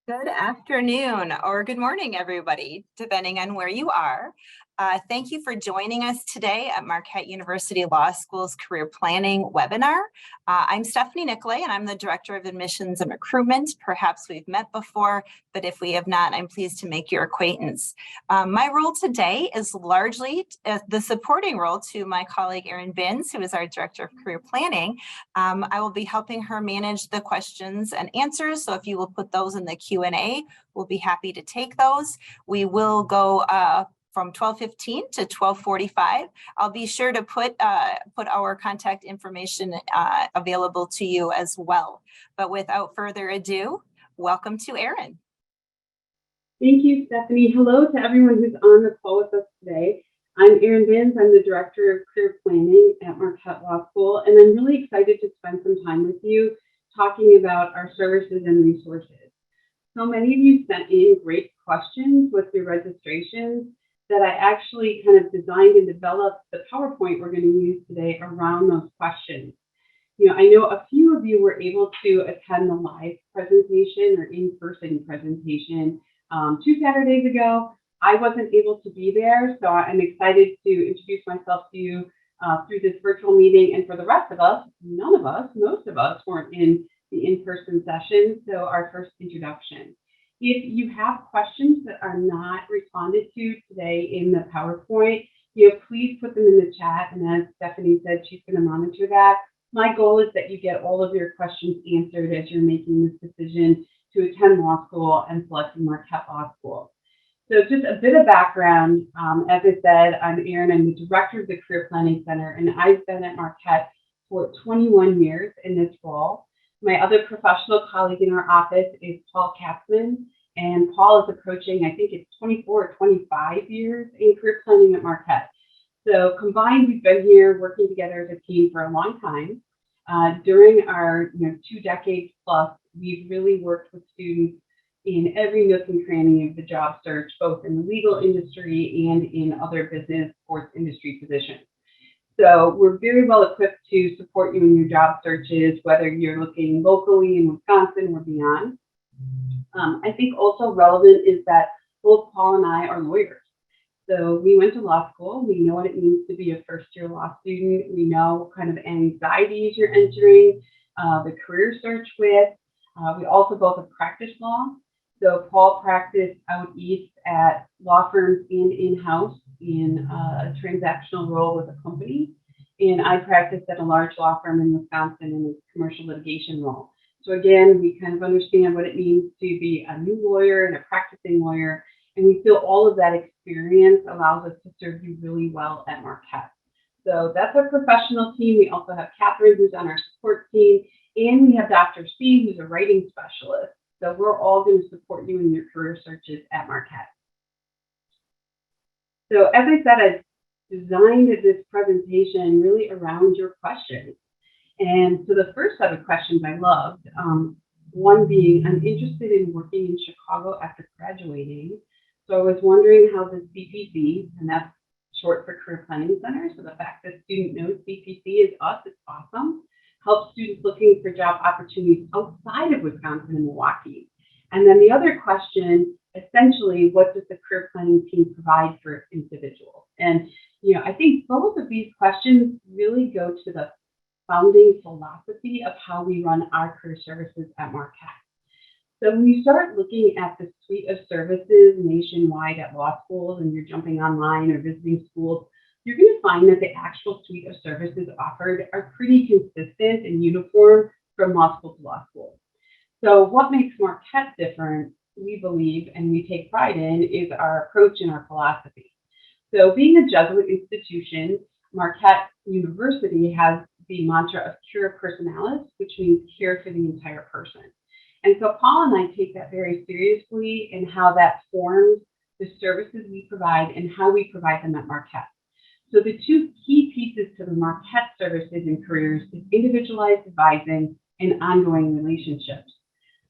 Good afternoon or good morning, everybody, depending on where you are. Thank you for joining us today at Marquette University Law School's Career Planning webinar. I'm Stephanie Nicolay, and I'm the Director of Admissions and Recruitment. Perhaps we've met before, but if we have not, I'm pleased to make your acquaintance. My role today is largely the supporting role to my colleague, Erin Binns, who is our Director of Career Planning. I will be helping her manage the questions and answers, so if you will put those in the Q&A, we'll be happy to take those. We will go from 12:15 to 12:45. I'll be sure to put our contact information available to you as well. But without further ado, welcome to Erin. Thank you, Stephanie. Hello to everyone who's on the call with us today. I'm Erin Binns. I'm the Director of Career Planning at Marquette Law School, and I'm really excited to spend some time with you talking about our services and resources. So many of you sent in great questions with your registrations that I actually kind of designed and developed the PowerPoint we're going to use today around those questions. I know a few of you were able to attend the live presentation or in-person presentation 2 Saturdays ago. I wasn't able to be there, so I'm excited to introduce myself to you through this virtual meeting. And for the rest of us, most of us weren't in the in-person session, so our first introduction. If you have questions that are not responded to today in the PowerPoint, please put them in the chat. And as Stephanie said, she's going to monitor that. My goal is that you get all of your questions answered as you're making this decision to attend law school and selecting Marquette Law School. So just a bit of background. As I said, I'm Erin. I'm the Director of the Career Planning Center, and I've been at Marquette for 21 years in this role. My other professional colleague in our office is Paul Katzman, and Paul is approaching, I think it's 24 or 25 years in career planning at Marquette. So combined, we've been here working together as a team for a long time. During our 2 decades plus, we've really worked with students in every nook and cranny of the job search, both in the legal industry and in other business sports industry positions. So we're very well equipped to support you in your job searches, whether you're looking locally in Wisconsin or beyond. I think also relevant is that both Paul and I are lawyers. So we went to law school. We know what it means to be a first-year law student. We know what kind of anxieties you're entering the career search with. We also both have practiced law. So Paul practiced out east at law firms and in-house in a transactional role with a company. And I practiced at a large law firm in Wisconsin in a commercial litigation role. So again, we kind of understand what it means to be a new lawyer and a practicing lawyer. And we feel all of that experience allows us to serve you really well at Marquette. So that's our professional team. We also have Catherine, who's on our support team, and we have Dr. Steve, who's a writing specialist. So we're all going to support you in your career searches at Marquette. So as I said, I've designed this presentation really around your questions. And so the first set of questions I loved, one being, I'm interested in working in Chicago after graduating. So I was wondering how the CPC, and that's short for Career Planning Center, so the fact that student knows CPC is us, it's awesome, helps students looking for job opportunities outside of Wisconsin and Milwaukee. And then the other question, essentially, what does the career planning team provide for individuals? And I think both of these questions really go to the founding philosophy of how we run our career services at Marquette. So when you start looking at the suite of services nationwide at law schools and you're jumping online or visiting schools, you're going to find that the actual suite of services offered are pretty consistent and uniform from law school to law school. So what makes Marquette different, we believe, and we take pride in, is our approach and our philosophy. So being a Jesuit institution, Marquette University has the mantra of cura personalis, which means care for the entire person. And so Paul and I take that very seriously in how that forms the services we provide and how we provide them at Marquette. So the 2 key pieces to the Marquette services and careers is individualized advising and ongoing relationships.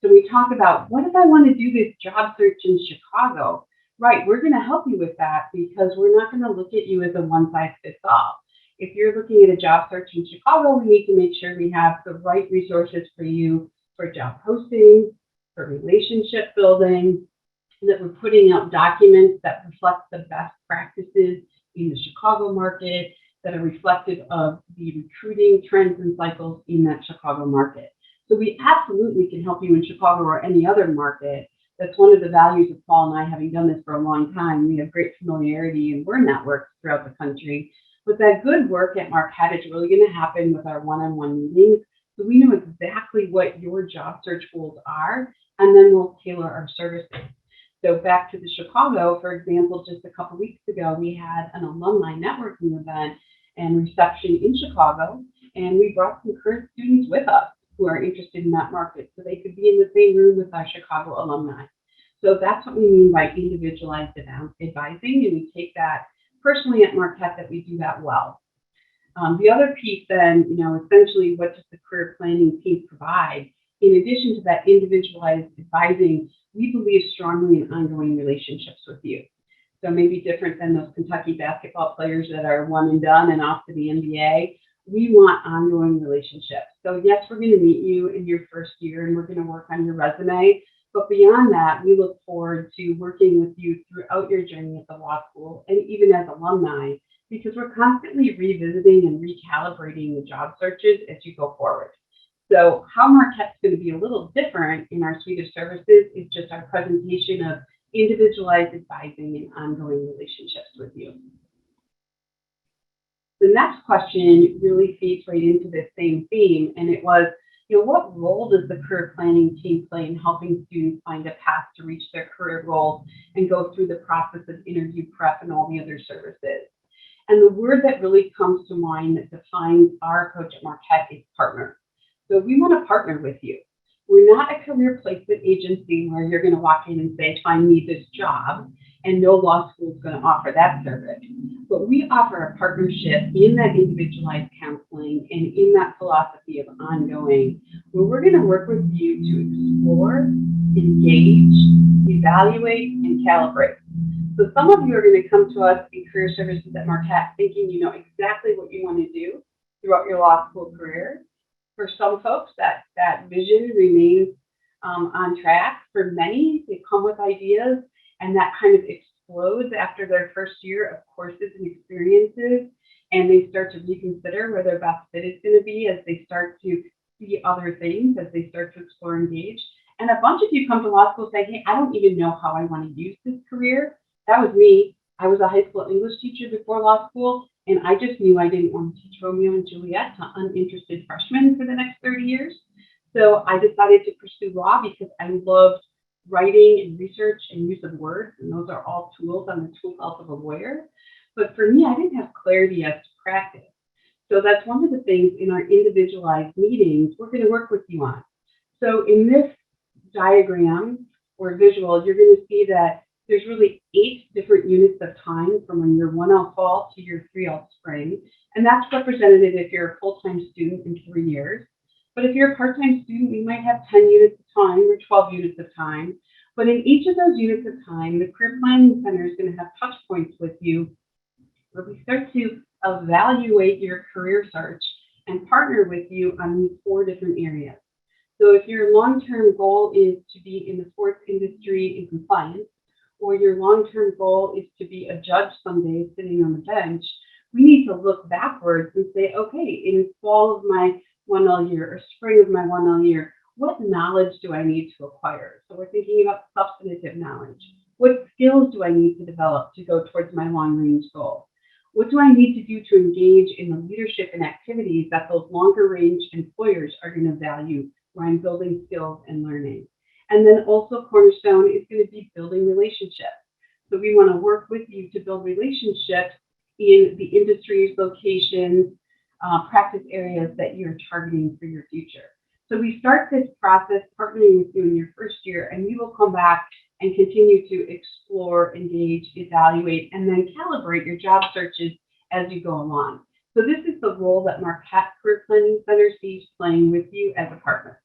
So we talk about, what if I want to do this job search in Chicago? Right, we're going to help you with that because we're not going to look at you as a one-size-fits-all. If you're looking at a job search in Chicago, we need to make sure we have the right resources for you for job postings, for relationship building, that we're putting out documents that reflect the best practices in the Chicago market, that are reflective of the recruiting trends and cycles in that Chicago market. So we absolutely can help you in Chicago or any other market. That's one of the values of Paul and I, having done this for a long time. We have great familiarity and we're networked throughout the country. But that good work at Marquette is really going to happen with our one-on-one meetings. So we know exactly what your job search goals are, and then we'll tailor our services. So back to the Chicago, for example, just a couple weeks ago, we had an alumni networking event and reception in Chicago, and we brought some current students with us who are interested in that market, so they could be in the same room with our Chicago alumni. So that's what we mean by individualized advising, and we take that personally at Marquette, that we do that well. The other piece then, essentially what does the career planning team provide? In addition to that individualized advising, we believe strongly in ongoing relationships with you. So maybe different than those Kentucky basketball players that are one and done and off to the NBA. We want ongoing relationships. So yes, we're going to meet you in your first year and we're going to work on your resume. But beyond that, we look forward to working with you throughout your journey at the law school and even as alumni, because we're constantly revisiting and recalibrating the job searches as you go forward. So how Marquette's going to be a little different in our suite of services is just our presentation of individualized advising and ongoing relationships with you. The next question really feeds right into this same theme, and it was, what role does the career planning team play in helping students find a path to reach their career goals and go through the process of interview prep and all the other services? And the word that really comes to mind that defines our approach at Marquette is partner. So we want to partner with you. We're not a career placement agency where you're going to walk in and say, find me this job, and no law school is going to offer that service. But we offer a partnership in that individualized counseling and in that philosophy of ongoing, where we're going to work with you to explore, engage, evaluate, and calibrate. So some of you are going to come to us in career services at Marquette thinking you know exactly what you want to do throughout your law school career. For some folks, that vision remains on track. For many, they come with ideas, and that kind of explodes after their first year of courses and experiences, and they start to reconsider where their best fit is going to be as they start to see other things, as they start to explore and engage. And a bunch of you come to law school saying, hey, I don't even know how I want to use this career. That was me. I was a high school English teacher before law school, and I just knew I didn't want to teach Romeo and Juliet to uninterested freshmen for the next 30 years. So I decided to pursue law because I loved writing and research and use of words, and those are all tools on the tool belt of a lawyer. But for me, I didn't have clarity as to practice. So that's one of the things in our individualized meetings we're going to work with you on. So in this diagram or visual, you're going to see that there's really 8 different units of time from when you're 1L fall to your 3L spring. And that's representative if you're a full-time student in 3 years. But if you're a part-time student, we might have 10 units of time or 12 units of time. But in each of those units of time, the Career Planning Center is going to have touch points with you where we start to evaluate your career search and partner with you on these 4 different areas. So if your long-term goal is to be in the sports industry in compliance, or your long-term goal is to be a judge someday sitting on the bench, we need to look backwards and say, okay, in fall of my 1L year or spring of my 1L year, what knowledge do I need to acquire? So we're thinking about substantive knowledge. What skills do I need to develop to go towards my long-range goal? What do I need to do to engage in the leadership and activities that those longer-range employers are going to value, where I'm building skills and learning? And then also cornerstone is going to be building relationships. So we want to work with you to build relationships in the industries, locations, practice areas that you're targeting for your future. So we start this process partnering with you in your first year, and we will come back and continue to explore, engage, evaluate, and then calibrate your job searches as you go along. So this is the role that Marquette Career Planning Center sees playing with you as a partner.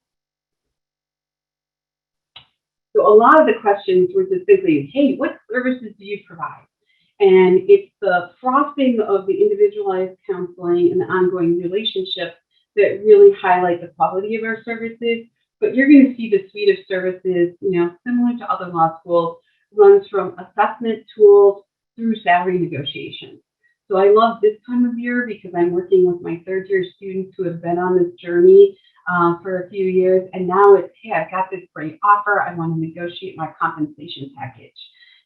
So a lot of the questions were just simply, hey, what services do you provide? And it's the frosting of the individualized counseling and the ongoing relationships that really highlight the quality of our services. But you're going to see the suite of services, similar to other law schools, runs from assessment tools through salary negotiations. So I love this time of year because I'm working with my third year students who have been on this journey for a few years. And now it's, hey, I've got this great offer. I want to negotiate my compensation package.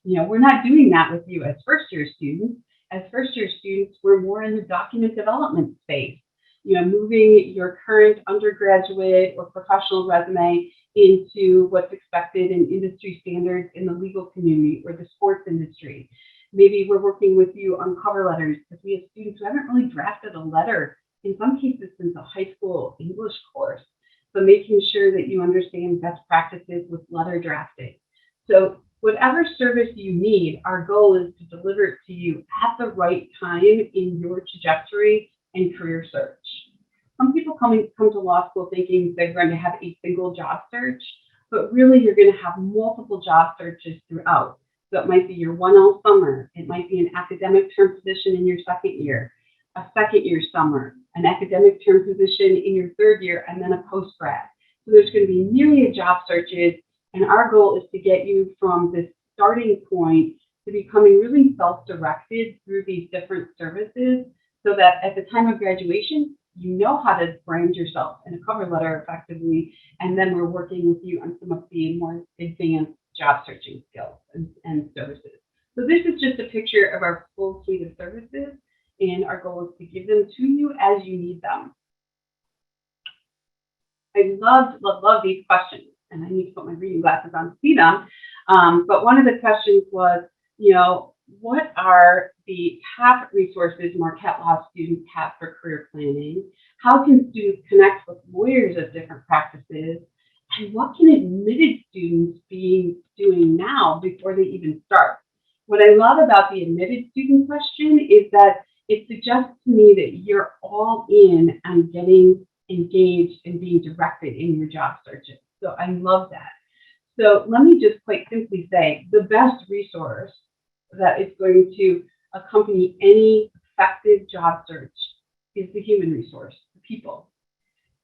We're not doing that with you as first year students. As first year students, we're more in the document development space, moving your current undergraduate or professional resume into what's expected in industry standards in the legal community or the sports industry. Maybe we're working with you on cover letters because we have students who haven't really drafted a letter, in some cases since a high school English course. So making sure that you understand best practices with letter drafting. So whatever service you need, our goal is to deliver it to you at the right time in your trajectory and career search. Some people come to law school thinking they're going to have a single job search, but really you're going to have multiple job searches throughout. So it might be your 1L summer, it might be an academic term position in your second year, a second year summer, an academic term position in your third year, and then a post-grad. So there's going to be myriad job searches, and our goal is to get you from this starting point to becoming really self-directed through these different services so that at the time of graduation, you know how to brand yourself in a cover letter effectively, and then we're working with you on some of the more advanced job searching skills and services. So this is just a picture of our full suite of services, and our goal is to give them to you as you need them. I love these questions, and I need to put my reading glasses on to see them. But one of the questions was, what are the top resources Marquette Law students have for career planning? How can students connect with lawyers of different practices? And what can admitted students be doing now before they even start? What I love about the admitted student question is that it suggests to me that you're all in on getting engaged and being directed in your job searches. So I love that. So let me just quite simply say the best resource that is going to accompany any effective job search is the human resource, the people.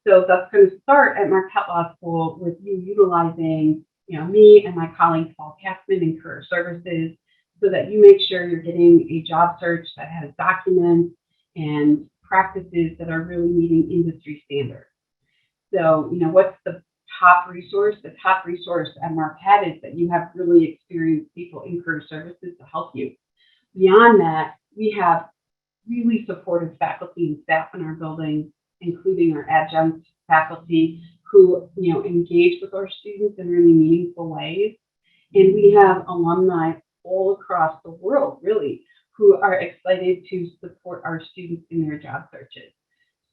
So that's going to start at Marquette Law School with you utilizing, me and my colleague Paul Katzman in Career Services, so that you make sure you're getting a job search that has documents and practices that are really meeting industry standards. So, what's the top resource? The top resource at Marquette is that you have really experienced people in career services to help you. Beyond that, we have really supportive faculty and staff in our building, including our adjunct faculty who, engage with our students in really meaningful ways. And we have alumni all across the world, really, who are excited to support our students in their job searches.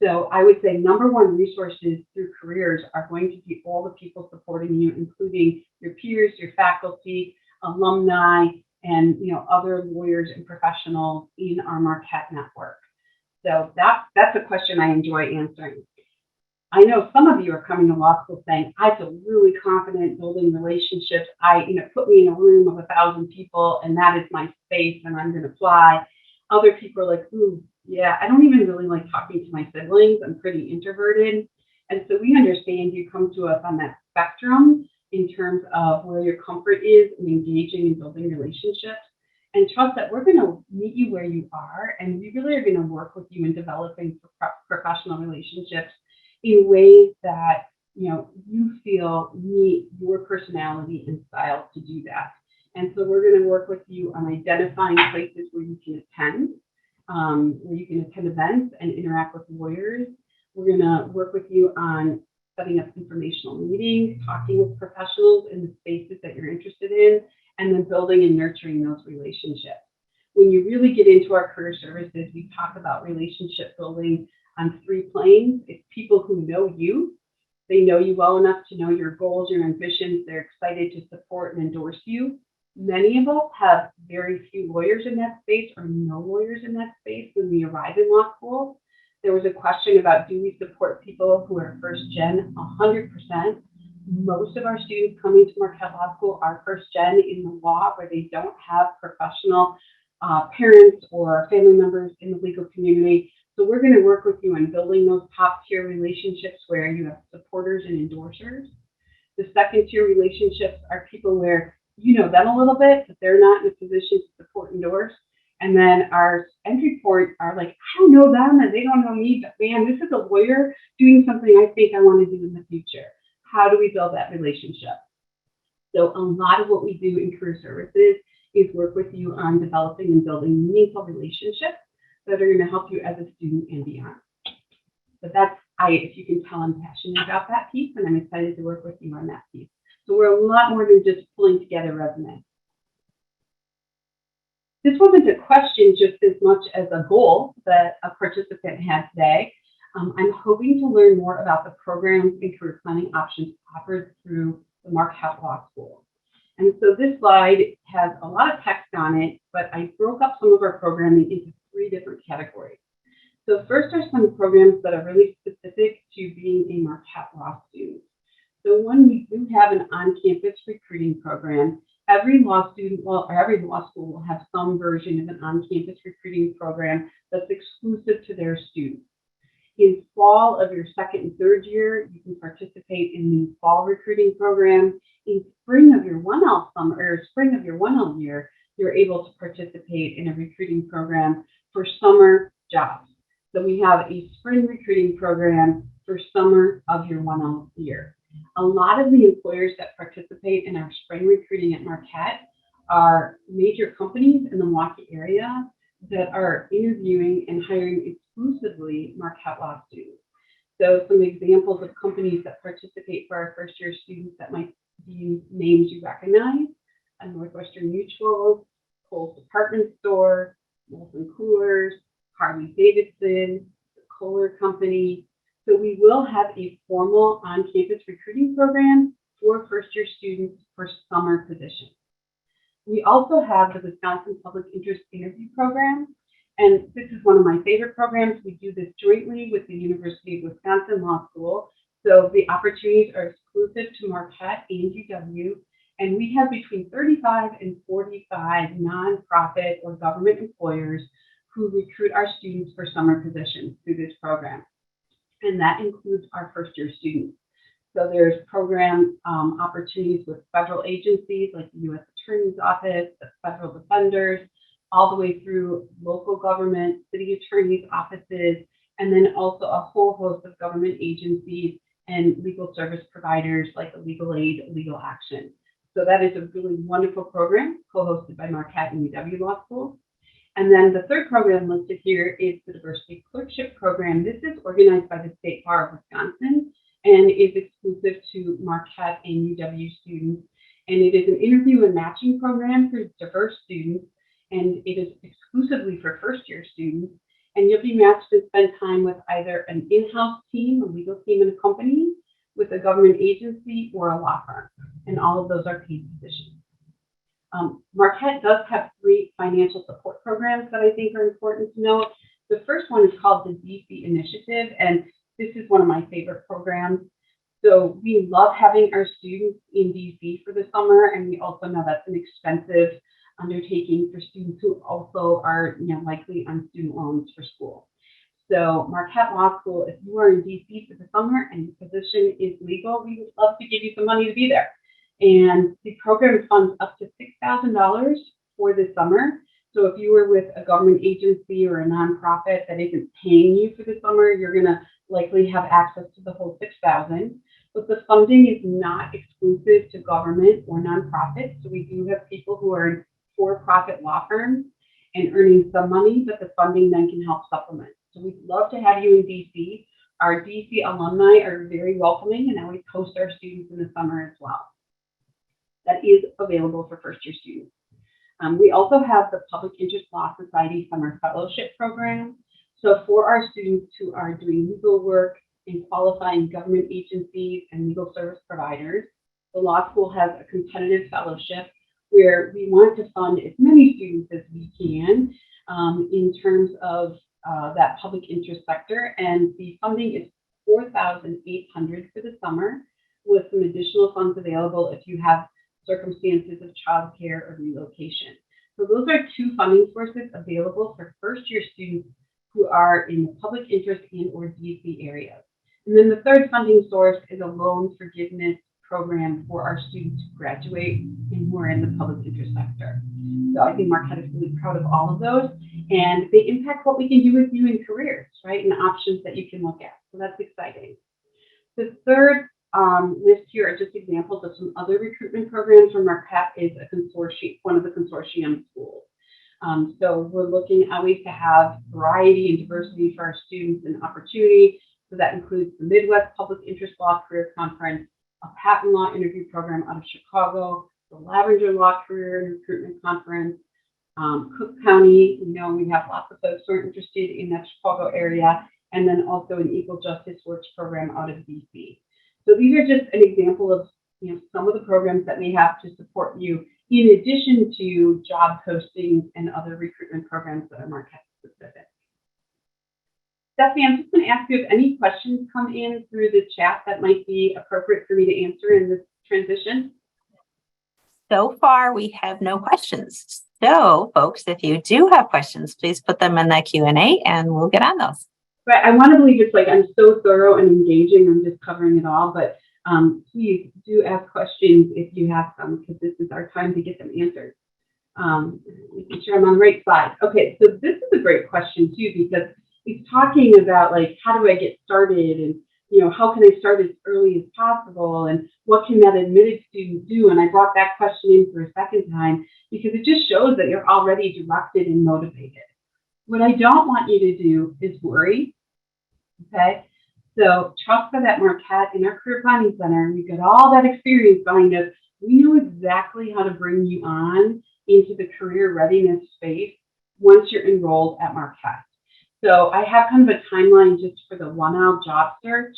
So I would say number one resources through careers are going to be all the people supporting you, including your peers, your faculty, alumni, and other lawyers and professionals in our Marquette network. So that's a question I enjoy answering. I know some of you are coming to law school saying, I feel really confident building relationships. Put me in a room of 1,000 people and that is my space and I'm going to fly. Other people are like, ooh, yeah, I don't even really like talking to my siblings. I'm pretty introverted. And so we understand you come to us on that spectrum in terms of where your comfort is in engaging and building relationships. And trust that we're going to meet you where you are, and we really are going to work with you in developing professional relationships in ways that you feel meet your personality and style to do that. And so we're going to work with you on identifying places where you can attend events and interact with lawyers. We're going to work with you on setting up informational meetings, talking with professionals in the spaces that you're interested in, and then building and nurturing those relationships. When you really get into our career services, we talk about relationship building on 3 planes. It's people who know you. They know you well enough to know your goals, your ambitions. They're excited to support and endorse you. Many of us have very few lawyers in that space or no lawyers in that space when we arrive in law school. There was a question about, do we support people who are first gen? 100%. Most of our students coming to Marquette Law School are first gen in the law where they don't have professional parents or family members in the legal community. So we're going to work with you on building those top tier relationships where you have supporters and endorsers. The second tier relationships are people where you know them a little bit, but they're not in a position to support and endorse. And then our entry point are like, I don't know them and they don't know me, but man, this is a lawyer doing something I think I want to do in the future. How do we build that relationship? So a lot of what we do in career services is work with you on developing and building meaningful relationships that are going to help you as a student and beyond. But if you can tell, I'm passionate about that piece, and I'm excited to work with you on that piece. So we're a lot more than just pulling together resumes. This wasn't a question just as much as a goal that a participant had today. I'm hoping to learn more about the programs and career planning options offered through the Marquette Law School. And so this slide has a lot of text on it, but I broke up some of our programming into 3 different categories. So first are some programs that are really specific to being a Marquette Law student. So one, we do have an on-campus recruiting program. Every law student, or every law school will have some version of an on-campus recruiting program that's exclusive to their students. In fall of your second and third year, you can participate in the fall recruiting program. In spring of your 1L summer, or spring of your 1L year, you're able to participate in a recruiting program for summer jobs. So we have a spring recruiting program for summer of your 1L year. A lot of the employers that participate in our spring recruiting at Marquette are major companies in the Milwaukee area that are interviewing and hiring exclusively Marquette Law students. So some examples of companies that participate for our first year students that might be names you recognize: Northwestern Mutual, Kohl's Department Store, Molson Coolers, Harley Davidson, the Kohler Company. So we will have a formal on-campus recruiting program for first-year students for summer positions. We also have the Wisconsin Public Interest Interview Program, and this is one of my favorite programs. We do this jointly with the University of Wisconsin Law School. So the opportunities are exclusive to Marquette and UW, and we have between 35 and 45 nonprofit or government employers who recruit our students for summer positions through this program. And that includes our first year students. So there's program opportunities with federal agencies like the U.S. Attorney's Office, the federal defenders, all the way through local government, city attorneys' offices, and then also a whole host of government agencies and legal service providers like Legal Aid, Legal Action. So that is a really wonderful program co-hosted by Marquette and UW Law School. And then the third program listed here is the Diversity Clerkship Program. This is organized by the State Bar of Wisconsin and is exclusive to Marquette and UW students. And it is an interview and matching program for diverse students, and it is exclusively for first-year students. And you'll be matched to spend time with either an in-house team, a legal team in a company, with a government agency, or a law firm. And all of those are paid positions. Marquette does have 3 financial support programs that I think are important to note. The first one is called the DC Initiative, and this is one of my favorite programs. So we love having our students in DC for the summer, and we also know that's an expensive undertaking for students who also are likely on student loans for school. So Marquette Law School, if you are in DC for the summer and your position is legal, we would love to give you some money to be there. And the program funds up to $6,000 for the summer. So if you were with a government agency or a nonprofit that isn't paying you for the summer, you're going to likely have access to the whole $6,000. But the funding is not exclusive to government or nonprofit. So we do have people who are in for-profit law firms and earning some money, but the funding then can help supplement. So we'd love to have you in DC. Our DC alumni are very welcoming, and always host our students in the summer as well. That is available for first-year students. We also have the Public Interest Law Society Summer Fellowship Program. So for our students who are doing legal work in qualifying government agencies and legal service providers, the law school has a competitive fellowship where we want to fund as many students as we can in terms of that public interest sector. And the funding is $4,800 for the summer, with some additional funds available if you have circumstances of childcare or relocation. So those are 2 funding sources available for first-year students who are in the public interest and or DC areas. And then the third funding source is a loan forgiveness program for our students to graduate and who are in the public interest sector. So I think Marquette is really proud of all of those, and they impact what we can do with you in careers, right, and options that you can look at. So that's exciting. The third list here are just examples of some other recruitment programs from Marquette. Is a consortium, one of the consortium schools. So we're looking always to have variety and diversity for our students and opportunity. So that includes the Midwest Public Interest Law Career Conference, a patent law interview program out of Chicago, the Lavender Law Career and Recruitment Conference, Cook County. We have lots of folks who are interested in that Chicago area, and then also an Equal Justice Works program out of DC. So these are just an example of some of the programs that we have to support you, in addition to job postings and other recruitment programs that are Marquette specific. Stephanie, I'm just going to ask you if any questions come in through the chat that might be appropriate for me to answer in this transition. So far, we have no questions. So, folks, if you do have questions, please put them in the Q&A and we'll get on those. But I want to believe it's like I'm so thorough and engaging. I'm just covering it all, but please do ask questions if you have some, because this is our time to get them answered. Making sure I'm on the right slide. Okay, so this is a great question too, because it's talking about like, how do I get started, and how can I start as early as possible, and what can that admitted student do? And I brought that question in for a second time because it just shows that you're already directed and motivated. What I don't want you to do is worry, okay? So trust that at Marquette in our Career Planning Center, we've got all that experience behind us. We know exactly how to bring you on into the career readiness space once you're enrolled at Marquette. So I have kind of a timeline just for the 1L job search.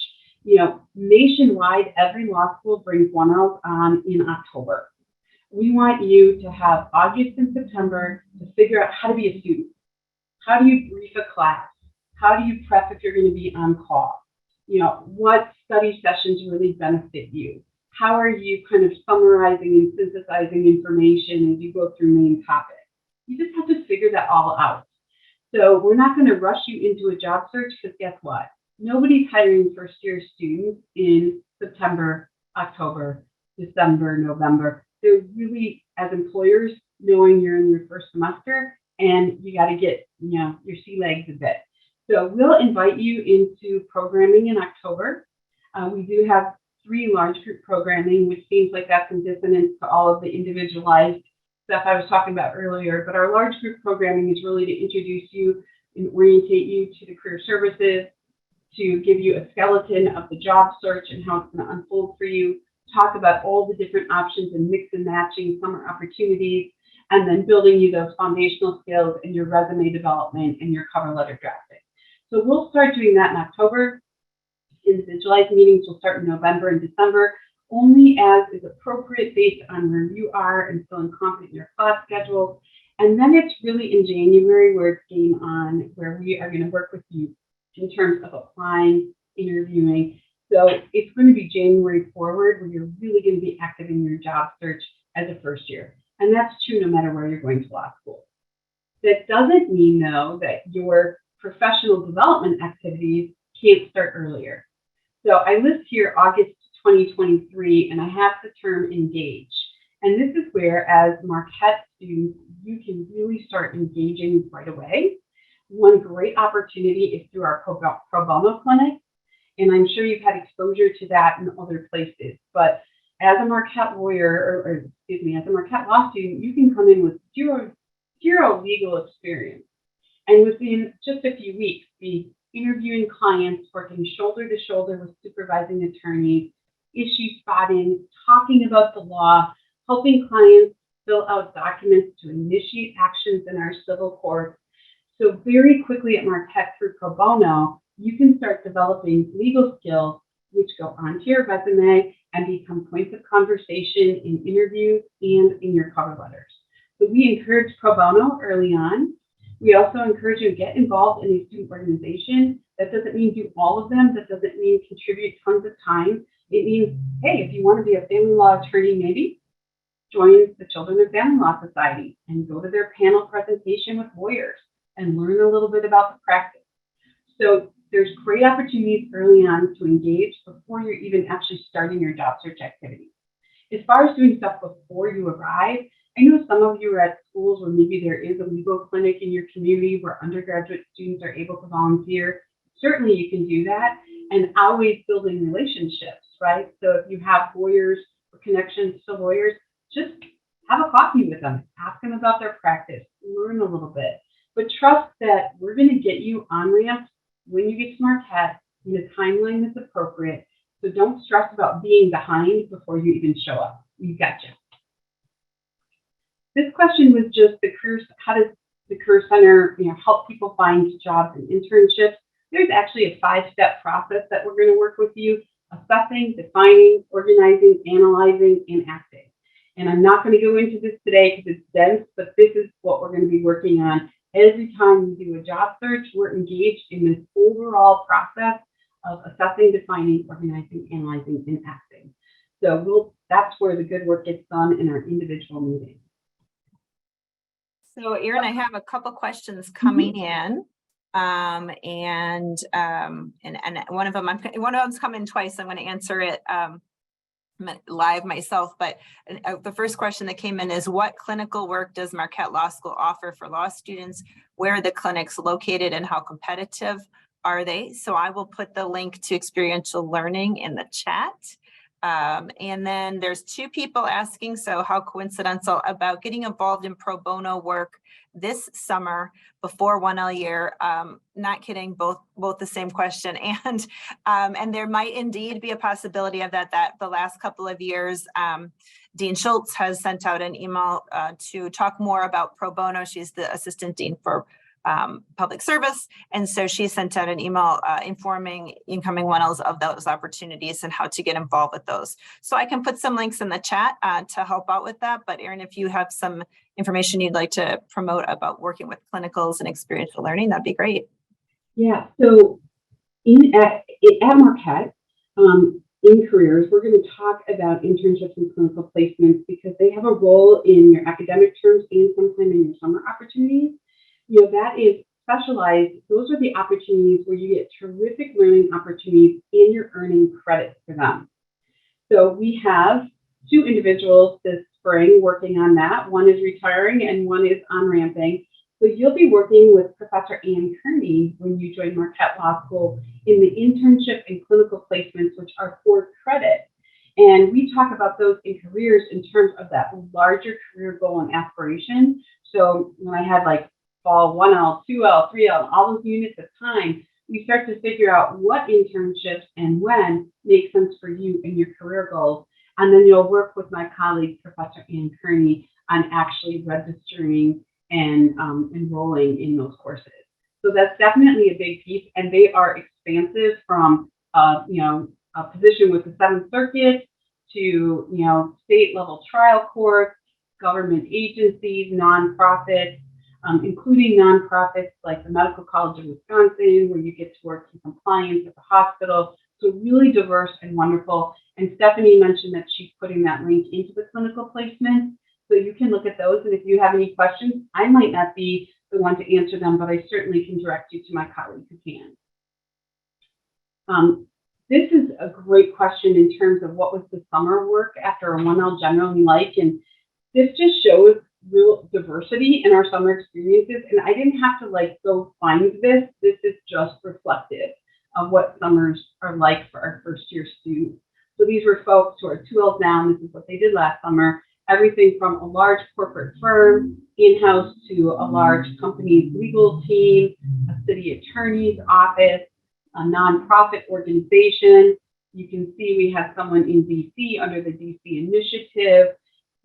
Nationwide, every law school brings 1Ls on in October. We want you to have August and September to figure out how to be a student. How do you brief a class? How do you prep if you're going to be on call? What study sessions really benefit you? How are you kind of summarizing and synthesizing information as you go through main topics? You just have to figure that all out. So we're not going to rush you into a job search, because guess what? Nobody's hiring first-year students in September, October, December, November. They're really, as employers, knowing you're in your first semester and you got to get your sea legs a bit. So we'll invite you into programming in October. We do have 3 large group programming, which seems like that's in dissonance to all of the individualized stuff I was talking about earlier. But our large group programming is really to introduce you and orientate you to the career services, to give you a skeleton of the job search and how it's going to unfold for you, talk about all the different options and mix and matching summer opportunities, and then building you those foundational skills in your resume development and your cover letter drafting. So we'll start doing that in October. Individualized meetings will start in November and December, only as is appropriate based on where you are and feeling confident in your class schedules. And then it's really in January where it's game on, where we are going to work with you in terms of applying, interviewing. So it's going to be January forward where you're really going to be active in your job search as a first year. And that's true no matter where you're going to law school. That doesn't mean, though, that your professional development activities can't start earlier. So I list here August 2023, and I have the term engage. And this is where, as Marquette students, you can really start engaging right away. One great opportunity is through our pro bono clinic, and I'm sure you've had exposure to that in other places. But as a Marquette lawyer, as a Marquette law student, you can come in with zero legal experience, and within just a few weeks, be interviewing clients, working shoulder to shoulder with supervising attorneys, issue spotting, talking about the law, helping clients fill out documents to initiate actions in our civil court. So very quickly at Marquette through pro bono, you can start developing legal skills which go onto your resume and become points of conversation in interviews and in your cover letters. So we encourage pro bono early on. We also encourage you to get involved in a student organization. That doesn't mean do all of them. That doesn't mean contribute tons of time. It means, hey, if you want to be a family law attorney, maybe join the Children and Family Law Society and go to their panel presentation with lawyers and learn a little bit about the practice. So there's great opportunities early on to engage before you're even actually starting your job search activity. As far as doing stuff before you arrive, I know some of you are at schools where maybe there is a legal clinic in your community where undergraduate students are able to volunteer. Certainly you can do that, and always building relationships, right? So if you have lawyers or connections to lawyers, just have a coffee with them, ask them about their practice, learn a little bit, but trust that we're going to get you on ramp when you get to Marquette in a timeline that's appropriate. So don't stress about being behind before you even show up. We got you. This question was just how does the Career Center help people find jobs and internships? There's actually a 5-step process that we're going to work with you: assessing, defining, organizing, analyzing, and acting. And I'm not going to go into this today because it's dense, but this is what we're going to be working on. Every time we do a job search, we're engaged in this overall process of assessing, defining, organizing, analyzing, and acting. So that's where the good work gets done in our individual meetings. So Erin, I have a couple questions coming in. And one of them's coming twice. I'm going to answer it live myself, but the first question that came in is, what clinical work does Marquette Law School offer for law students? Where are the clinics located and how competitive are they? So I will put the link to experiential learning in the chat. And then there's 2 people asking, so how coincidental, about getting involved in pro bono work this summer before 1L year. Not kidding, both the same question. And there might indeed be a possibility of that the last couple of years, Dean Schultz has sent out an email to talk more about pro bono. She's the assistant dean for public service. And so she sent out an email informing incoming 1Ls of those opportunities and how to get involved with those. So I can put some links in the chat to help out with that. But Erin, if you have some information you'd like to promote about working with clinicals and experiential learning, that'd be great. Yeah, so at Marquette, in careers, we're going to talk about internships and clinical placements because they have a role in your academic terms and sometimes in your summer opportunities. That is specialized. Those are the opportunities where you get terrific learning opportunities and you're earning credit for them. So we have 2 individuals this spring working on that. One is retiring and one is on-ramping. So you'll be working with Professor Ann Kearney when you join Marquette Law School in the internship and clinical placements, which are for credit. And we talk about those in careers in terms of that larger career goal and aspiration. So when I had fall 1L, 2L, 3L, all those units of time, you start to figure out what internships and when make sense for you and your career goals. And then you'll work with my colleague, Professor Ann Kearney, on actually registering and enrolling in those courses. So that's definitely a big piece, and they are expansive from a position with the 7th Circuit to state level trial courts, government agencies, nonprofits, including nonprofits like the Medical College of Wisconsin, where you get to work in compliance at the hospital. So really diverse and wonderful. And Stephanie mentioned that she's putting that link into the clinical placement. So you can look at those. And if you have any questions, I might not be the one to answer them, but I certainly can direct you to my colleague who can. This is a great question in terms of what was the summer work after a 1L generally like. And this just shows real diversity in our summer experiences. And I didn't have to go find this. This is just reflective of what summers are like for our first year students. So these were folks who are 2Ls down. This is what they did last summer. Everything from a large corporate firm in-house to a large company's legal team, a city attorney's office, a nonprofit organization. You can see we have someone in DC under the DC initiative.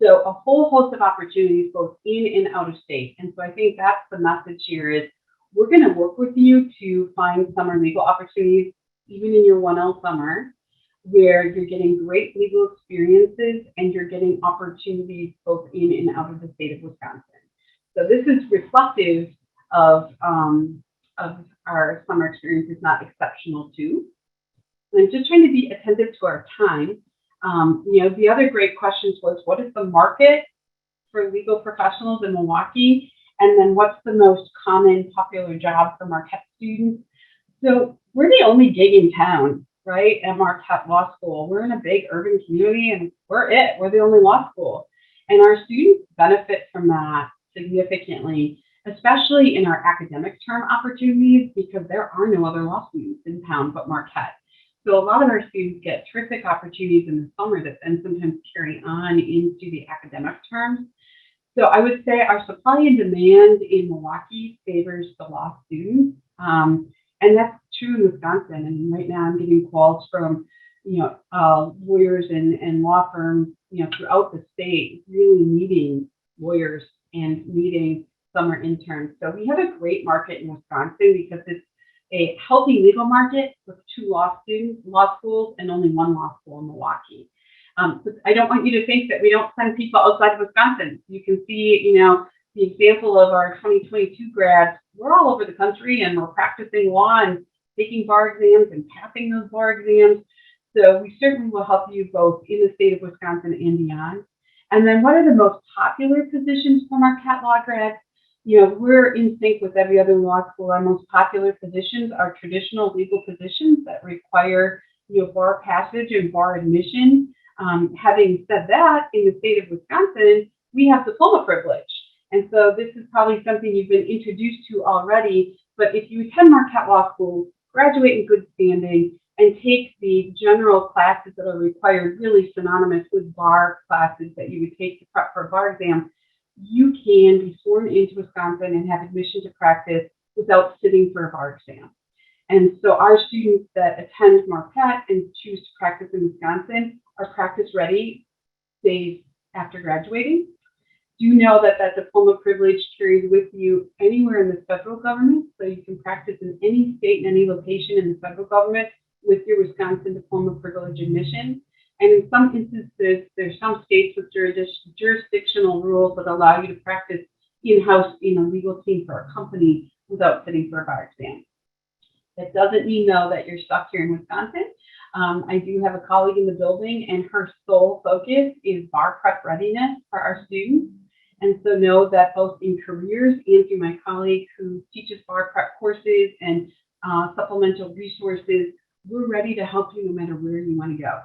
So a whole host of opportunities both in and out of state. And so I think that's the message here is we're going to work with you to find summer legal opportunities, even in your 1L summer, where you're getting great legal experiences and you're getting opportunities both in and out of the state of Wisconsin. So this is reflective of our summer experiences, not exceptional too. And I'm just trying to be attentive to our time. The other great questions was, what is the market for legal professionals in Milwaukee? And then what's the most common popular job for Marquette students? So we're the only gig in town, right, at Marquette Law School. We're in a big urban community and we're it. We're the only law school. And our students benefit from that significantly, especially in our academic term opportunities, because there are no other law students in town but Marquette. So a lot of our students get terrific opportunities in the summer that then sometimes carry on into the academic terms. So I would say our supply and demand in Milwaukee favors the law students. And that's true in Wisconsin. I mean, right now I'm getting calls from, lawyers and law firms, throughout the state really needing lawyers and needing summer interns. So we have a great market in Wisconsin because it's a healthy legal market with 2 law schools, and only 1 law school in Milwaukee. But I don't want you to think that we don't send people outside of Wisconsin. You can see, the example of our 2022 grads. We're all over the country and we're practicing law and taking bar exams and passing those bar exams. So we certainly will help you both in the state of Wisconsin and beyond. And then what are the most popular positions for Marquette law grads? We're in sync with every other law school. Our most popular positions are traditional legal positions that require bar passage and bar admission. Having said that, in the state of Wisconsin, we have diploma privilege. And so this is probably something you've been introduced to already, but if you attend Marquette Law School, graduate in good standing, and take the general classes that are required, really synonymous with bar classes that you would take to prep for a bar exam, you can be sworn into Wisconsin and have admission to practice without sitting for a bar exam. And so our students that attend Marquette and choose to practice in Wisconsin are practice ready days after graduating. Do know that that diploma privilege carries with you anywhere in the federal government, so you can practice in any state and any location in the federal government with your Wisconsin diploma privilege admission. And in some instances, there's some states with jurisdictional rules that allow you to practice in-house in a legal team for a company without sitting for a bar exam. That doesn't mean, though, that you're stuck here in Wisconsin. I do have a colleague in the building, and her sole focus is bar prep readiness for our students. And so know that both in careers and through my colleague who teaches bar prep courses and supplemental resources, we're ready to help you no matter where you want to go.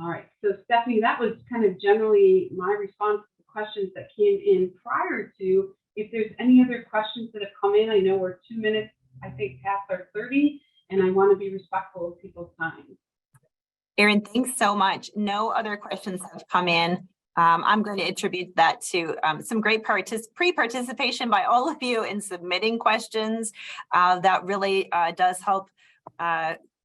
All right, so Stephanie, that was kind of generally my response to the questions that came in prior to. If there's any other questions that have come in, I know we're 2 minutes, I think, past our 30, and I want to be respectful of people's time. Erin, thanks so much. No other questions have come in. I'm going to attribute that to some great pre-participation by all of you in submitting questions. That really does help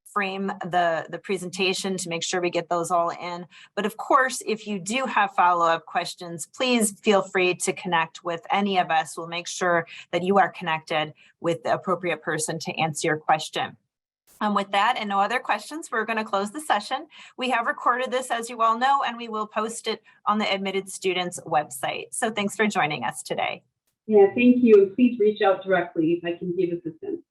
frame the presentation to make sure we get those all in. But of course, if you do have follow-up questions, please feel free to connect with any of us. We'll make sure that you are connected with the appropriate person to answer your question. With that and no other questions, we're going to close the session. We have recorded this, as you all know, and we will post it on the admitted students website. So thanks for joining us today. Yeah, thank you. Please reach out directly if I can give assistance.